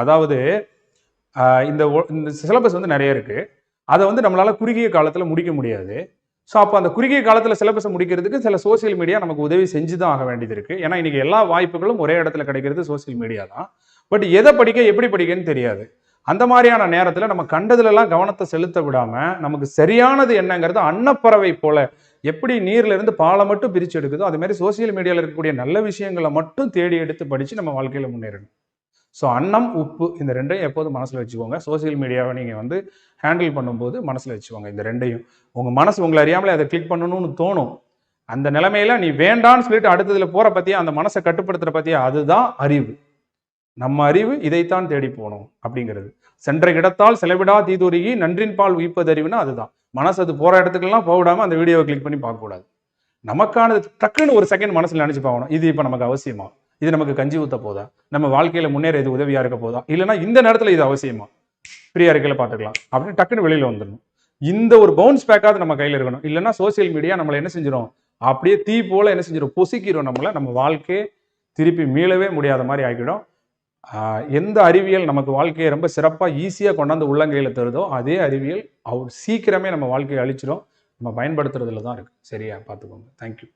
அதாவது இந்த சிலபஸ் வந்து நிறைய இருக்கு. அதை வந்து நம்மளால குறுகிய காலத்துல முடிக்க முடியாது. ஸோ அப்போ அந்த குறுகிய காலத்துல சிலபஸை முடிக்கிறதுக்கு சில சோசியல் மீடியா நமக்கு உதவி செஞ்சு தான் ஆக வேண்டியது இருக்கு. ஏன்னா இன்னைக்கு எல்லா வாய்ப்புகளும் ஒரே இடத்துல கிடைக்கிறது சோசியல் மீடியா தான். பட் எதை படிக்க எப்படி படிக்கன்னு தெரியாது. அந்த மாதிரியான நேரத்தில் நம்ம கண்டதுலலாம் கவனத்தை செலுத்த விடாம நமக்கு சரியானது என்னங்கிறது அன்னப்பறவை போல எப்படி நீர்ல இருந்து பாலை மட்டும் பிரிச்சு எடுக்குதோ அது மாதிரி சோசியல் மீடியாவில் இருக்கக்கூடிய நல்ல விஷயங்களை மட்டும் தேடி எடுத்து படிச்சு நம்ம வாழ்க்கையில முன்னேறணும். ஸோ அன்னம் உப்பு இந்த ரெண்டையும் எப்போதும் மனசில் வச்சுக்கோங்க. சோசியல் மீடியாவை நீங்கள் வந்து ஹேண்டில் பண்ணும்போது மனசில் வச்சுக்கோங்க இந்த ரெண்டையும். உங்கள் மனசு உங்களை அறியாமலே அதை கிளிக் பண்ணணும்னு தோணும். அந்த நிலைமையில நீ வேண்டான்னு சொல்லிட்டு அடுத்ததுல போற பத்தியா அந்த மனசை கட்டுப்படுத்துற பத்தியா அதுதான் அறிவு. நம்ம அறிவு இதைத்தான் தேடி போகணும் அப்படிங்கிறது. சென்ற இடத்தால் செலவிடா தீதுருகி நன்றின் பால் உயிப்பது அறிவுன்னா அதுதான். மனசு அது போற இடத்துக்கெல்லாம் போடாம அந்த வீடியோவை கிளிக் பண்ணி பார்க்கக்கூடாது. நமக்கானது டக்குன்னு ஒரு செகண்ட் மனசுல நினைச்சு பார்க்கணும். இது இப்போ நமக்கு அவசியமா? இது நமக்கு கஞ்சி ஊத்த போதா? நம்ம வாழ்க்கையில முன்னேற இது உதவியா இருக்க போதா? இல்லைன்னா இந்த நேரத்துல இது அவசியமா? ஃப்ரீயா இருக்கையில பார்த்துக்கலாம் அப்படின்னு டக்குன்னு வெளியில வந்துடணும். இந்த ஒரு பவுன்ஸ் பேக்காவது நம்ம கையில இருக்கணும். இல்லைன்னா சோசியல் மீடியா நம்மளை என்ன செஞ்சிடும்? அப்படியே தீ போல என்ன செஞ்சிடும்? பொசுக்கிடும் நம்மளை. நம்ம வாழ்க்கையை திருப்பி மீளவே முடியாத மாதிரி ஆக்கிடும். எந்த அறிவியல் நமக்கு வாழ்க்கையை ரொம்ப சிறப்பாக ஈஸியாக கொண்டாந்து உள்ளங்கையில் தருதோ அதே அறிவியல் சீக்கிரமே நம்ம வாழ்க்கையை அழிச்சிடும். நம்ம பயன்படுத்துறதுல தான் இருக்கு. சரியா பார்த்துக்கோங்க. தேங்க்யூ.